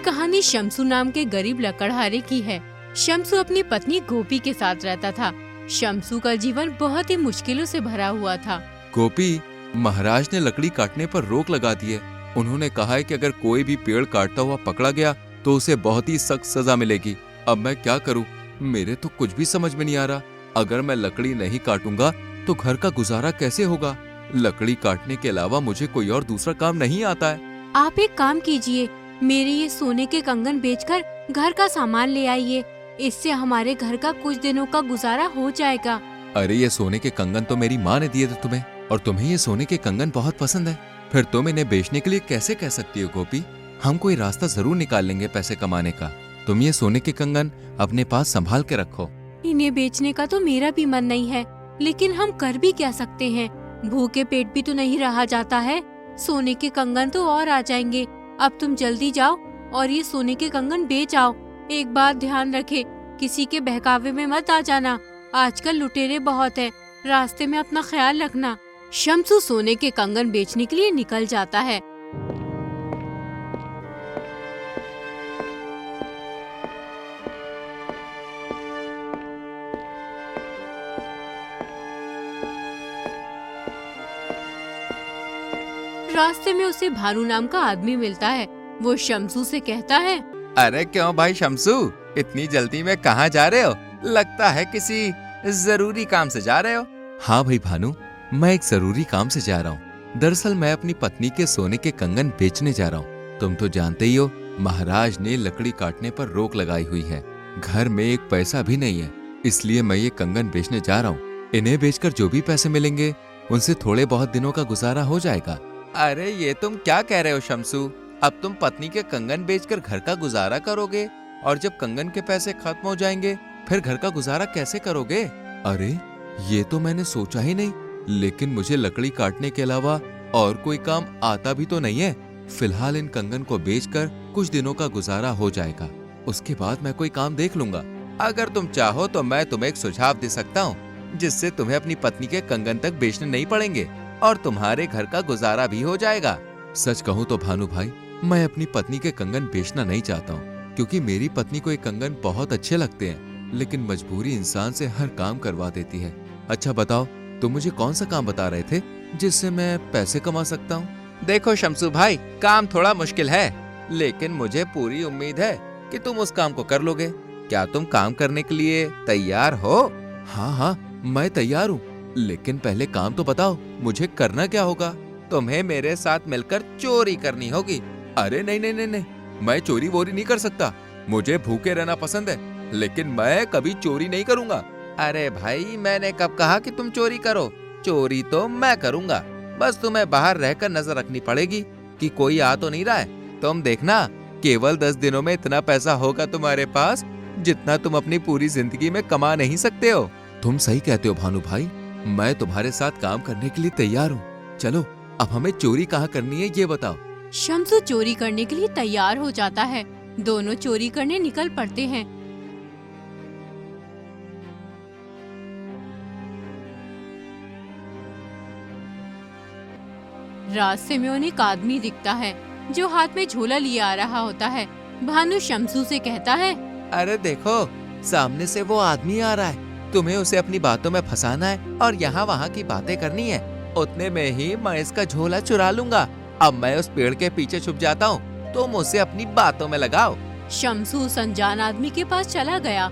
कहानी शम्सू नाम के गरीब लकड़हारे की है। शम्सू अपनी पत्नी गोपी के साथ रहता था। शम्सू का जीवन बहुत ही मुश्किलों से भरा हुआ था। गोपी, महाराज ने लकड़ी काटने पर रोक लगा दी है। उन्होंने कहा है कि अगर कोई भी पेड़ काटता हुआ पकड़ा गया तो उसे बहुत ही सख्त सजा मिलेगी। अब मैं क्या करूं? मेरे तो कुछ भी समझ में नहीं आ रहा। अगर मैं लकड़ी नहीं काटूंगा तो घर का गुजारा कैसे होगा? लकड़ी काटने के अलावा मुझे कोई और दूसरा काम नहीं आता है। आप एक काम कीजिए, मेरे ये सोने के कंगन बेचकर घर का सामान ले आइए। इससे हमारे घर का कुछ दिनों का गुजारा हो जाएगा। अरे ये सोने के कंगन तो मेरी माँ ने दिए थे तुम्हें, और तुम्हें ये सोने के कंगन बहुत पसंद है। फिर तुम इन्हें बेचने के लिए कैसे कह सकती हो गोपी? हम कोई रास्ता जरूर निकाल लेंगे पैसे कमाने का। तुम ये सोने के कंगन अपने पास संभाल के रखो। इन्हें बेचने का तो मेरा भी मन नहीं है, लेकिन हम कर भी क्या सकते हैं? भूखे पेट भी तो नहीं रहा जाता है। सोने के कंगन तो और आ जाएंगे। अब तुम जल्दी जाओ और ये सोने के कंगन बेच आओ। एक बात ध्यान रखे, किसी के बहकावे में मत आ जाना। आजकल लुटेरे बहुत है, रास्ते में अपना ख्याल रखना। शम्सू सोने के कंगन बेचने के लिए निकल जाता है। रास्ते में उसे भानु नाम का आदमी मिलता है। वो शम्सू से कहता है, अरे क्यों भाई शम्सू, इतनी जल्दी में कहाँ जा रहे हो? लगता है किसी जरूरी काम से जा रहे हो। हाँ भाई भानु, मैं एक जरूरी काम से जा रहा हूँ। दरअसल मैं अपनी पत्नी के सोने के कंगन बेचने जा रहा हूँ। तुम तो जानते ही हो, महाराज ने लकड़ी काटने पर रोक लगाई हुई है। घर में एक पैसा भी नहीं है, इसलिए मैं ये कंगन बेचने जा रहा हूँ। इन्हें बेचकर जो भी पैसे मिलेंगे उनसे थोड़े बहुत दिनों का गुजारा हो जाएगा। अरे ये तुम क्या कह रहे हो शम्सू? अब तुम पत्नी के कंगन बेचकर घर का गुजारा करोगे, और जब कंगन के पैसे खत्म हो जाएंगे फिर घर का गुजारा कैसे करोगे? अरे ये तो मैंने सोचा ही नहीं, लेकिन मुझे लकड़ी काटने के अलावा और कोई काम आता भी तो नहीं है। फिलहाल इन कंगन को बेचकर कुछ दिनों का गुजारा हो जाएगा, उसके बाद मैं कोई काम देख लूंगा। अगर तुम चाहो तो मैं तुम्हें एक सुझाव दे सकता हूँ, जिससे तुम्हें अपनी पत्नी के कंगन तक बेचने नहीं पड़ेंगे और तुम्हारे घर का गुजारा भी हो जाएगा। सच कहूँ तो भानु भाई, मैं अपनी पत्नी के कंगन बेचना नहीं चाहता हूँ, क्योंकि मेरी पत्नी को ये कंगन बहुत अच्छे लगते हैं, लेकिन मजबूरी इंसान से हर काम करवा देती है। अच्छा बताओ, तुम मुझे कौन सा काम बता रहे थे जिससे मैं पैसे कमा सकता हूँ? देखो शम्सू भाई, काम थोड़ा मुश्किल है, लेकिन मुझे पूरी उम्मीद है कि तुम उस काम को कर लोगे। क्या तुम काम करने के लिए तैयार हो? हाँ हाँ, मैं तैयार हूँ, लेकिन पहले काम तो बताओ, मुझे करना क्या होगा? तुम्हें मेरे साथ मिलकर चोरी करनी होगी। अरे नहीं नहीं नहीं नहीं, मैं चोरी वोरी नहीं कर सकता। मुझे भूखे रहना पसंद है, लेकिन मैं कभी चोरी नहीं करूँगा। अरे भाई, मैंने कब कहा कि तुम चोरी करो? चोरी तो मैं करूँगा, बस तुम्हें बाहर रहकर नजर रखनी पड़ेगी कि कोई आ तो नहीं रहा है। तुम देखना, केवल 10 दिनों में इतना पैसा होगा तुम्हारे पास जितना तुम अपनी पूरी जिंदगी में कमा नहीं सकते हो। तुम सही कहते हो भानु भाई, मैं तुम्हारे साथ काम करने के लिए तैयार हूँ। चलो अब हमें चोरी कहाँ करनी है ये बताओ। शम्सू चोरी करने के लिए तैयार हो जाता है। दोनों चोरी करने निकल पड़ते हैं। रास्ते में उन्हें एक आदमी दिखता है जो हाथ में झोला लिए आ रहा होता है। भानु शम्सू से कहता है, अरे देखो, सामने से वो आदमी आ रहा है। तुम्हें उसे अपनी बातों में फंसाना है और यहाँ वहाँ की बातें करनी है। उतने में ही मैं इसका झोला चुरा लूंगा। अब मैं उस पेड़ के पीछे छुप जाता हूँ, तुम उसे अपनी बातों में लगाओ। शम्सू उस अनजान आदमी के पास चला गया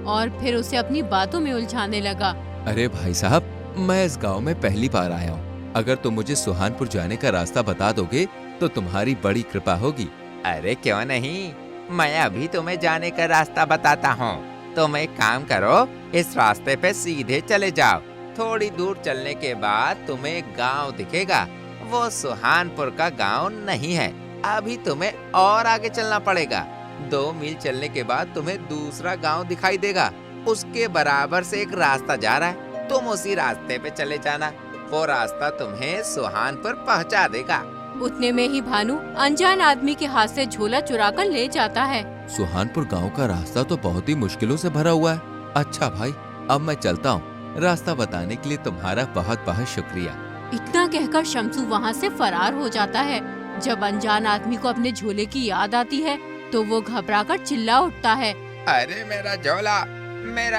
और फिर उसे अपनी बातों में उलझाने लगा। अरे भाई साहब, मैं इस गांव में पहली बार आया हूँ। अगर तुम मुझे सुहानपुर जाने का रास्ता बता दोगे तो तुम्हारी बड़ी कृपा होगी। अरे क्यों नहीं, मैं अभी तुम्हें जाने का रास्ता बताता हूँ। तुम एक काम करो, इस रास्ते पे सीधे चले जाओ। थोड़ी दूर चलने के बाद तुम्हें एक गांव दिखेगा। वो सुहानपुर का गांव नहीं है। अभी तुम्हें और आगे चलना पड़ेगा। 2 मील चलने के बाद तुम्हें दूसरा गांव दिखाई देगा। उसके बराबर से एक रास्ता जा रहा है, तुम उसी रास्ते पे चले जाना। वो रास्ता तुम्हें सुहानपुर पहुंचा देगा। उतने में ही भानु अनजान आदमी के हाथ से झोला चुरा कर ले जाता है। सुहानपुर गांव का रास्ता तो बहुत ही मुश्किलों से भरा हुआ है। अच्छा भाई, अब मैं चलता हूँ। रास्ता बताने के लिए तुम्हारा बहुत बहुत शुक्रिया। इतना कहकर शम्सू वहाँ से फरार हो जाता है जब अनजान आदमी को अपने झोले की याद आती है तो वो घबराकर चिल्ला उठता है। अरे मेरा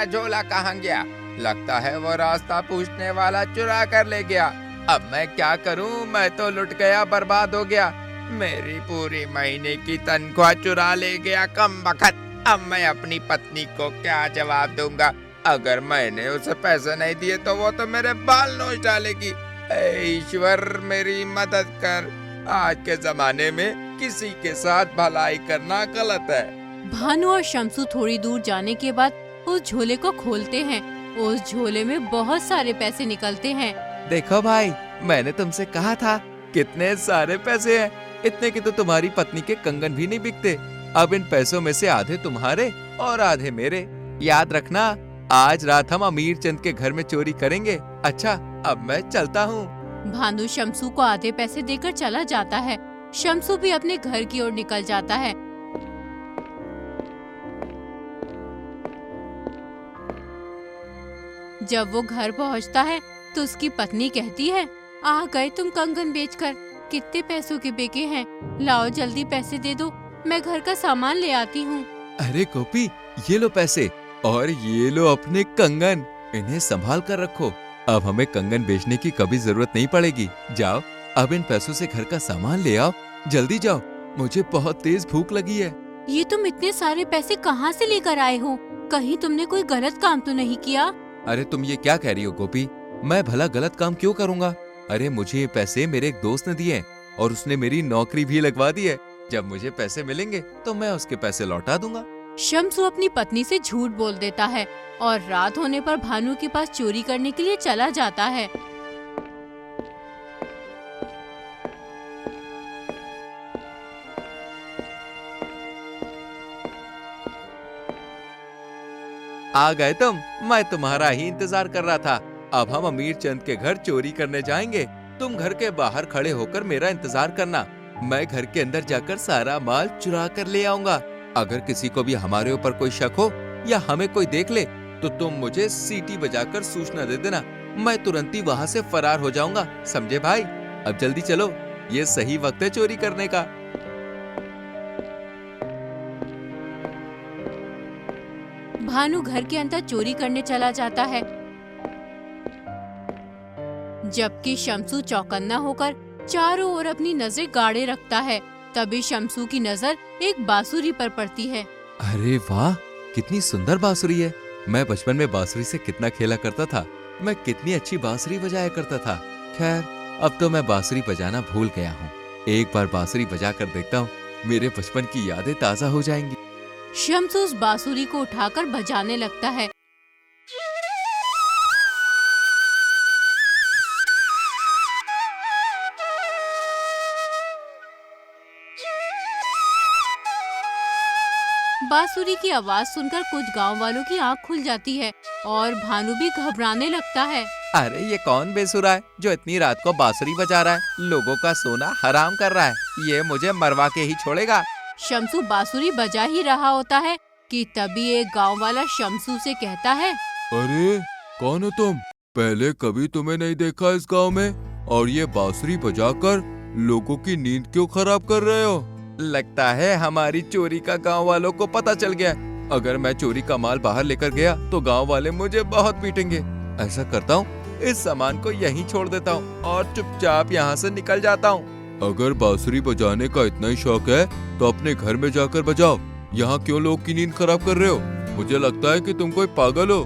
झोला कहाँ गया? लगता है वो रास्ता पूछने वाला चुरा कर ले गया। अब मैं क्या करूं? मैं तो लुट गया, बर्बाद हो गया। मेरी पूरी महीने की तनख्वाह चुरा ले गया कमबख्त। अब मैं अपनी पत्नी को क्या जवाब दूंगा? अगर मैंने उसे पैसे नहीं दिए तो वो तो मेरे बाल नोच डालेगी। ऐ ईश्वर मेरी मदद कर। आज के जमाने में किसी के साथ भलाई करना गलत है। भानु और शम्सू थोड़ी दूर जाने के बाद उस झोले को खोलते हैं। उस झोले में बहुत सारे पैसे निकलते हैं। देखो भाई, मैंने तुमसे कहा था, कितने सारे पैसे हैं। इतने की तो तुम्हारी पत्नी के कंगन भी नहीं बिकते। अब इन पैसों में से आधे तुम्हारे और आधे मेरे। याद रखना, आज रात हम अमीर चंद के घर में चोरी करेंगे। अच्छा, अब मैं चलता हूँ। भानु शम्सू को आधे पैसे देकर चला जाता है। शम्सू भी अपने घर की ओर निकल जाता है। जब वो घर पहुंचता है तो उसकी पत्नी कहती है, आ गए तुम कंगन बेचकर। कितने पैसों के बिके हैं? लाओ जल्दी पैसे दे दो, मैं घर का सामान ले आती हूँ। अरे गोपी, ये लो पैसे और ये लो अपने कंगन। इन्हें संभाल कर रखो। अब हमें कंगन बेचने की कभी जरूरत नहीं पड़ेगी। जाओ, अब इन पैसों से घर का सामान ले आओ। जल्दी जाओ, मुझे बहुत तेज भूख लगी है। ये तुम इतने सारे पैसे कहाँ से लेकर आए हो? कहीं तुमने कोई गलत काम तो नहीं किया? अरे तुम ये क्या कह रही हो गोपी? मैं भला गलत काम क्यों करूँगा? अरे मुझे ये पैसे मेरे एक दोस्त ने दिए और उसने मेरी नौकरी भी लगवा दी है। जब मुझे पैसे मिलेंगे तो मैं उसके पैसे लौटा दूंगा। शम्सू अपनी पत्नी से झूठ बोल देता है और रात होने पर भानु के पास चोरी करने के लिए चला जाता है। आ गए तुम, मैं तुम्हारा ही इंतजार कर रहा था। अब हम अमीर चंद के घर चोरी करने जाएंगे। तुम घर के बाहर खड़े होकर मेरा इंतजार करना। मैं घर के अंदर जाकर सारा माल चुरा कर ले आऊंगा। अगर किसी को भी हमारे ऊपर कोई शक हो या हमें कोई देख ले तो तुम मुझे सीटी बजाकर सूचना दे देना। मैं तुरंत ही वहाँ से फरार हो जाऊंगा। समझे भाई? अब जल्दी चलो, ये सही वक्त है चोरी करने का। भानु घर के अंदर चोरी करने चला जाता है, जबकि शम्सू चौकन्ना होकर चारों ओर अपनी नजर गाड़े रखता है। तभी शम्सू की नजर एक बांसुरी पर पड़ती है। अरे वाह, कितनी सुंदर बांसुरी है। मैं बचपन में बांसुरी से कितना खेला करता था। मैं कितनी अच्छी बांसुरी बजाया करता था। खैर, अब तो मैं बांसुरी बजाना भूल गया हूँ। एक बार बांसुरी बजा कर देखता हूँ, मेरे बचपन की यादें ताजा हो जाएंगी। शम्सू उस बांसुरी को उठाकर बजाने लगता है। बांसुरी की आवाज सुनकर कुछ गांव वालों की आंख खुल जाती है और भानु भी घबराने लगता है। अरे ये कौन बेसुरा है जो इतनी रात को बांसुरी बजा रहा है? लोगों का सोना हराम कर रहा है। ये मुझे मरवा के ही छोड़ेगा। शम्सू बांसुरी बजा ही रहा होता है कि तभी एक गांव वाला शम्सू से कहता है, अरे कौन हो तुम? पहले कभी तुम्हें नहीं देखा इस गांव में, और ये बांसुरी बजाकर लोगों की नींद क्यों खराब कर रहे हो? लगता है हमारी चोरी का गांव वालों को पता चल गया। अगर मैं चोरी का माल बाहर लेकर गया तो गांव वाले मुझे बहुत पीटेंगे। ऐसा करता हूँ, इस सामान को यहीं छोड़ देता हूँ और चुपचाप यहाँ से निकल जाता हूँ। अगर बांसुरी बजाने का इतना ही शौक है तो अपने घर में जाकर बजाओ। यहाँ क्यों लोग की नींद खराब कर रहे हो? मुझे लगता है कि तुम कोई पागल हो।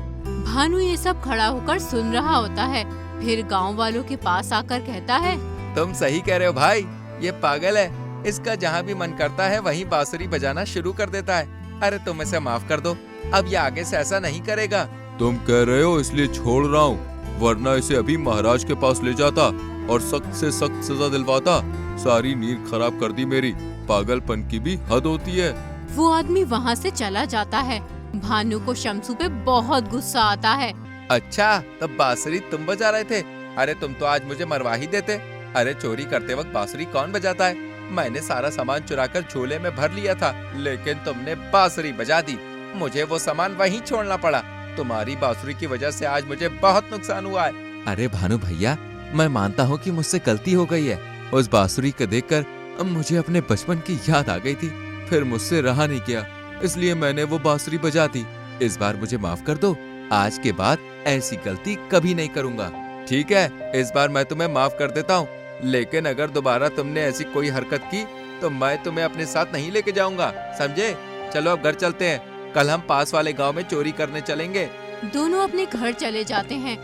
भानु ये सब खड़ा होकर सुन रहा होता है। फिर गांव वालों के पास आकर कहता है, तुम सही कह रहे हो भाई, ये पागल है। इसका जहाँ भी मन करता है वहीं बांसुरी बजाना शुरू कर देता है। अरे तुम इसे माफ कर दो, अब ये आगे से ऐसा नहीं करेगा। तुम कह रहे हो इसलिए छोड़ रहा हूँ, वरना इसे अभी महाराज के पास ले जाता और सख्त से सख्त सजा दिलवाता। सारी नींद खराब कर दी मेरी। पागलपन की भी हद होती है। वो आदमी वहाँ से चला जाता है। भानु को शम्सू पे बहुत गुस्सा आता है। अच्छा, तब बांसुरी तुम बजा रहे थे? अरे तुम तो आज मुझे मरवा ही देते। अरे चोरी करते वक्त बांसुरी कौन बजाता है? मैंने सारा सामान चुराकर झोले में भर लिया था, लेकिन तुमने बांसुरी बजा दी। मुझे वो सामान वहीं छोड़ना पड़ा। तुम्हारी बांसुरी की वजह से आज मुझे बहुत नुकसान हुआ है। अरे भानु भैया, मैं मानता हूँ कि मुझसे गलती हो गई है। उस बांसुरी को देखकर अब मुझे अपने बचपन की याद आ गई थी। फिर मुझसे रहा नहीं गया, इसलिए मैंने वो बांसुरी बजा दी। इस बार मुझे माफ कर दो। आज के बाद ऐसी गलती कभी नहीं करूंगा। ठीक है, इस बार मैं तुम्हें माफ कर देता हूँ, लेकिन अगर दोबारा तुमने ऐसी कोई हरकत की तो मैं तुम्हें अपने साथ नहीं लेके जाऊंगा, समझे? चलो अब घर चलते हैं, कल हम पास वाले गांव में चोरी करने चलेंगे। दोनों अपने घर चले जाते हैं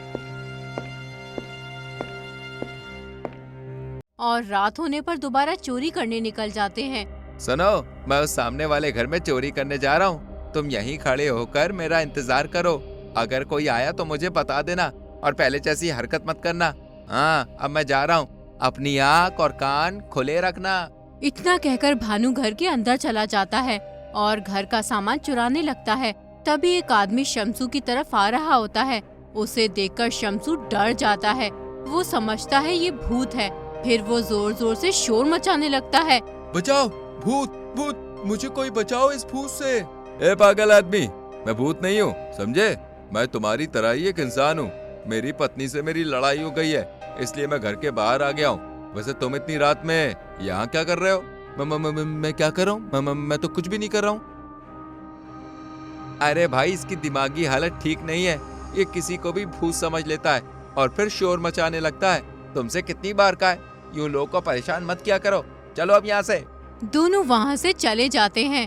और रात होने पर दोबारा चोरी करने निकल जाते हैं। सुनो, मैं उस सामने वाले घर में चोरी करने जा रहा हूँ। तुम यहीं खड़े होकर मेरा इंतजार करो। अगर कोई आया तो मुझे बता देना और पहले जैसी हरकत मत करना। हाँ, अब मैं जा रहा हूँ, अपनी आँख और कान खुले रखना। इतना कहकर भानु घर के अंदर चला जाता है और घर का सामान चुराने लगता है। तभी एक आदमी शमसू की तरफ आ रहा होता है। उसे देखकर शमसू डर जाता है। वो समझता है ये भूत है। फिर वो जोर जोर से शोर मचाने लगता है। बचाओ, भूत भूत, मुझे कोई बचाओ इस भूत से। ए पागल आदमी, मैं भूत नहीं हूँ, समझे? मैं तुम्हारी तरह ही एक इंसान हूँ। मेरी पत्नी से मेरी लड़ाई हो गई है, इसलिए मैं घर के बाहर आ गया हूँ। वैसे तुम इतनी रात में यहाँ क्या कर रहे हो? मैं क्या कर रहा हूँ? मैं तो कुछ भी नहीं कर रहा हूँ। अरे भाई, इसकी दिमागी हालत ठीक नहीं है। ये किसी को भी भूत समझ लेता है और फिर शोर मचाने लगता है। तुमसे कितनी बार कहा है, यूं लोगों को परेशान मत किया करो। चलो अब यहाँ से। दोनों वहाँ से चले जाते हैं।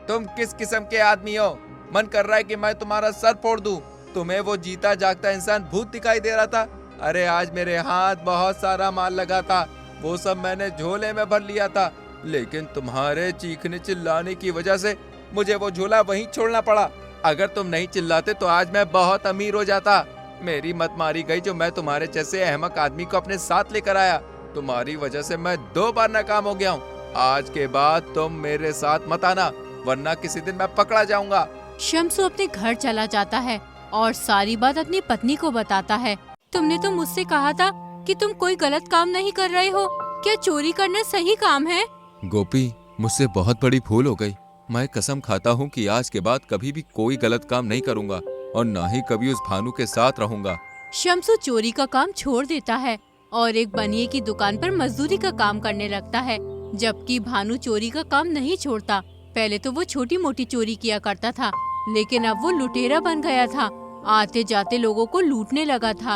तुम किस किस्म के आदमी हो? मन कर रहा है कि मैं तुम्हारा सर फोड़ दूं। तुम्हें वो जीता जागता इंसान भूत दिखाई दे रहा था। अरे आज मेरे हाथ बहुत सारा माल लगा था, वो सब मैंने झोले में भर लिया था, लेकिन तुम्हारे चीखने चिल्लाने की वजह से मुझे वो झोला वहीं छोड़ना पड़ा। अगर तुम नहीं चिल्लाते तो आज मैं बहुत अमीर हो जाता। मेरी मत मारी गई जो मैं तुम्हारे जैसे अहमक आदमी को अपने साथ लेकर आया। तुम्हारी वजह से मैं 2 बार नाकाम हो गया हूँ। आज के बाद तुम मेरे साथ मत आना, वरना किसी दिन मैं पकड़ा जाऊंगा। शमसू अपने घर चला जाता है और सारी बात अपनी पत्नी को बताता है। तुमने तो मुझसे कहा था कि तुम कोई गलत काम नहीं कर रहे हो। क्या चोरी करना सही काम है? गोपी, मुझसे बहुत बड़ी भूल हो गई। मैं कसम खाता हूँ कि आज के बाद कभी भी कोई गलत काम नहीं करूँगा और ना ही कभी उस भानु के साथ रहूंगा। शमसू चोरी का काम छोड़ देता है और एक बनिए की दुकान पर मजदूरी का काम करने लगता है, जबकि भानु चोरी का काम नहीं छोड़ता। पहले तो वो छोटी मोटी चोरी किया करता था, लेकिन अब वो लुटेरा बन गया था। आते जाते लोगों को लूटने लगा था।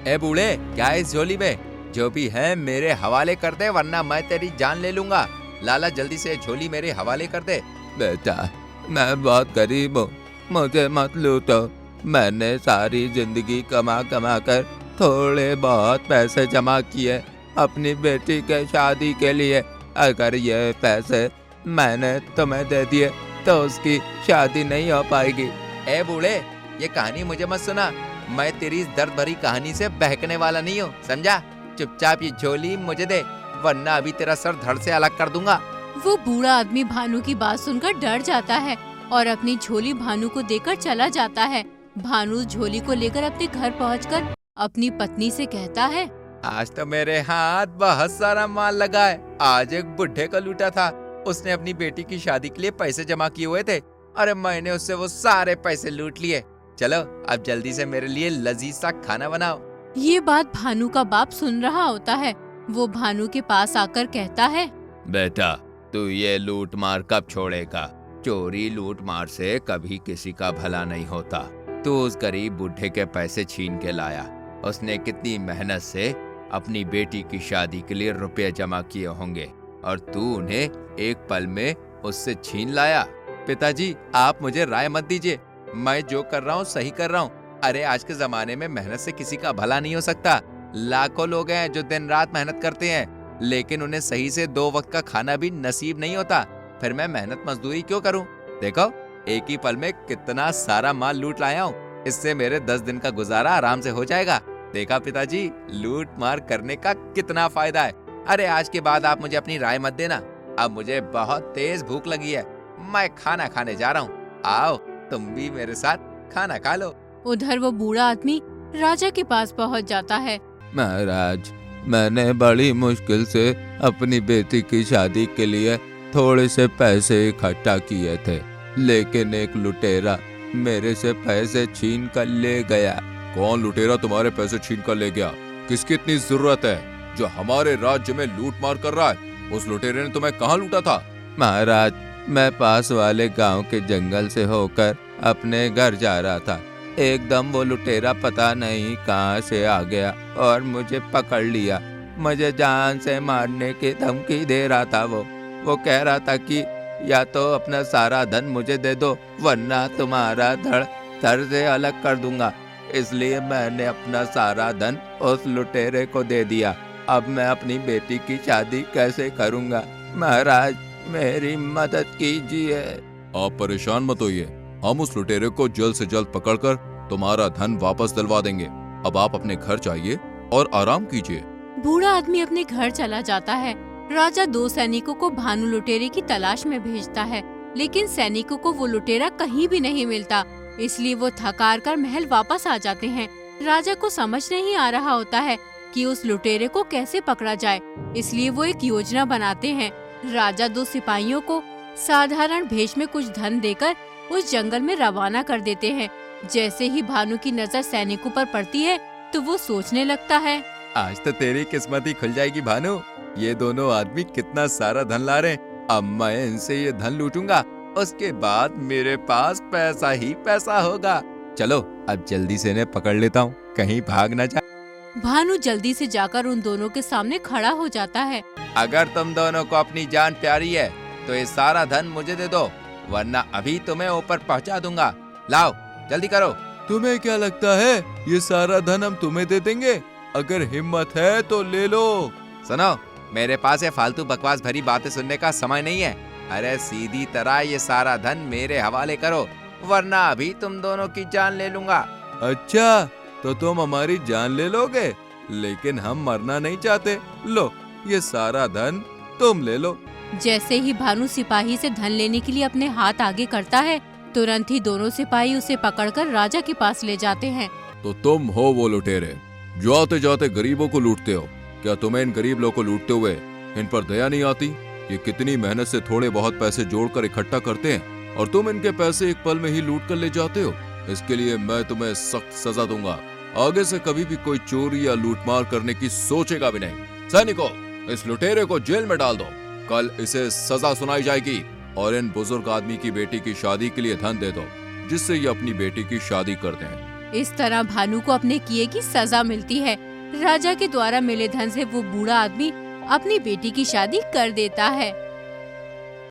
ए बूढ़े, क्या इस झोली में? जो भी है मेरे हवाले कर दे, वरना मैं तेरी जान ले लूंगा। लाला, जल्दी से झोली मेरे हवाले कर दे। बेटा, मैं बहुत गरीब हूँ, मुझे मत लूटो। मैंने सारी जिंदगी कमा कमा कर थोड़े बहुत पैसे जमा किए अपनी बेटी के शादी के लिए। अगर ये पैसे मैंने तुम्हें दे दिए तो उसकी शादी नहीं हो पाएगी। ए बूढ़े, ये कहानी मुझे मत सुना। मैं तेरी इस दर्द भरी कहानी से बहकने वाला नहीं हूँ, समझा? चुपचाप ये झोली मुझे दे, वरना अभी तेरा सर धड़ से अलग कर दूंगा। वो बूढ़ा आदमी भानु की बात सुनकर डर जाता है और अपनी झोली भानु को देकर चला जाता है। भानु झोली को लेकर अपने घर पहुंचकर अपनी पत्नी से कहता है, आज तो मेरे हाथ बहुत सारा माल लगा है। आज एक बुढ़े को लूटा था, उसने अपनी बेटी की शादी के लिए पैसे जमा किए हुए थे। अरे मैंने उससे वो सारे पैसे लूट लिए। चलो अब जल्दी से मेरे लिए लजीज सा खाना बनाओ। ये बात भानु का बाप सुन रहा होता है। वो भानु के पास आकर कहता है, बेटा, तू ये लूट मार कब छोड़ेगा? चोरी लूट मार से कभी किसी का भला नहीं होता। तू उस गरीब बुढ़े के पैसे छीन के लाया। उसने कितनी मेहनत से अपनी बेटी की शादी के लिए रुपए जमा किए होंगे और तू उन्हें एक पल में उससे छीन लाया। पिताजी, आप मुझे राय मत दीजिए। मैं जो कर रहा हूँ सही कर रहा हूँ। अरे आज के जमाने में मेहनत से किसी का भला नहीं हो सकता। लाखों लोग हैं जो दिन रात मेहनत करते हैं, लेकिन उन्हें सही से 2 वक्त का खाना भी नसीब नहीं होता। फिर मैं मेहनत मजदूरी क्यों करूं? देखो, एक ही पल में कितना सारा माल लूट लाया हूँ। इससे मेरे 10 दिन का गुजारा आराम से हो जाएगा। देखा पिताजी, लूट मार करने का कितना फायदा है। अरे आज के बाद आप मुझे अपनी राय मत देना। अब मुझे बहुत तेज भूख लगी है, मैं खाना खाने जा रहा हूँ। आओ तुम भी मेरे साथ खाना खा लो। उधर वो बूढ़ा आदमी राजा के पास पहुंच जाता है। महाराज, मैंने बड़ी मुश्किल से अपनी बेटी की शादी के लिए थोड़े से पैसे इकट्ठा किए थे, लेकिन एक लुटेरा मेरे से पैसे छीन कर ले गया। कौन लुटेरा तुम्हारे पैसे छीन कर ले गया? किसकी इतनी जरूरत है जो हमारे राज्य में लूट मार कर रहा है? उस लुटेरे ने तुम्हें कहाँ लूटा था? महाराज, मैं पास वाले गांव के जंगल से होकर अपने घर जा रहा था। एकदम वो लुटेरा पता नहीं कहाँ से आ गया और मुझे पकड़ लिया। मुझे जान से मारने की धमकी दे रहा था। वो कह रहा था कि या तो अपना सारा धन मुझे दे दो वरना तुम्हारा धड़ से अलग कर दूंगा। इसलिए मैंने अपना सारा धन उस लुटेरे को दे दिया। अब मैं अपनी बेटी की शादी कैसे करूंगा? महाराज, मेरी मदद कीजिए। आप परेशान मत होइए, हम उस लुटेरे को जल्द से जल्द पकड़कर तुम्हारा धन वापस दिलवा देंगे। अब आप अपने घर जाइए और आराम कीजिए। बूढ़ा आदमी अपने घर चला जाता है। राजा 2 सैनिकों को भानु लुटेरे की तलाश में भेजता है, लेकिन सैनिकों को वो लुटेरा कहीं भी नहीं मिलता। इसलिए वो थक हार कर महल वापस आ जाते हैं। राजा को समझ नहीं आ रहा होता है कि उस लुटेरे को कैसे पकड़ा जाए, इसलिए वो एक योजना बनाते हैं। राजा 2 सिपाहियों को साधारण भेष में कुछ धन देकर उस जंगल में रवाना कर देते हैं। जैसे ही भानु की नजर सैनिकों पर पड़ती है तो वो सोचने लगता है, आज तो तेरी किस्मत ही खुल जाएगी भानु। ये दोनों आदमी कितना सारा धन ला रहे हैं। अब मैं इनसे ये धन लूटूंगा, उसके बाद मेरे पास पैसा ही पैसा होगा। चलो अब जल्दी से इन्हें पकड़ लेता हूँ, कहीं भाग न जाए। भानु जल्दी से जाकर उन दोनों के सामने खड़ा हो जाता है। अगर तुम दोनों को अपनी जान प्यारी है तो ये सारा धन मुझे दे दो, वरना अभी तुम्हें ऊपर पहुंचा दूंगा। लाओ जल्दी करो। तुम्हें क्या लगता है ये सारा धन हम तुम्हें दे देंगे? अगर हिम्मत है तो ले लो। सुनो, मेरे पास ये फालतू बकवास भरी बातें सुनने का समय नहीं है। अरे सीधी तरह ये सारा धन मेरे हवाले करो, वरना अभी तुम दोनों की जान ले लूंगा। अच्छा, तो तुम हमारी जान ले लोगे, लेकिन हम मरना नहीं चाहते। लो ये सारा धन तुम ले लो। जैसे ही भानु सिपाही से धन लेने के लिए अपने हाथ आगे करता है, तुरंत ही दोनों सिपाही उसे पकड़कर राजा के पास ले जाते हैं। तो तुम हो वो लुटेरे जो आते जाते गरीबों को लूटते हो। क्या तुम्हें इन गरीब लोगों को लूटते हुए इन पर दया नहीं आती? ये कितनी मेहनत से थोड़े बहुत पैसे जोड़कर इकट्ठा करते हैं और तुम इनके पैसे एक पल में ही लूट कर ले जाते हो। इसके लिए मैं तुम्हें सख्त सजा दूंगा। आगे से कभी भी कोई चोरी या लूटमार करने की सोचेगा भी नहीं। सैनिकों, इस लुटेरे को जेल में डाल दो। कल इसे सजा सुनाई जाएगी और इन बुजुर्ग आदमी की बेटी की शादी के लिए धन दे दो, जिससे ये अपनी बेटी की शादी कर दें। इस तरह भानु को अपने किए की सजा मिलती है। राजा के द्वारा मिले धन से वो बूढ़ा आदमी अपनी बेटी की शादी कर देता है।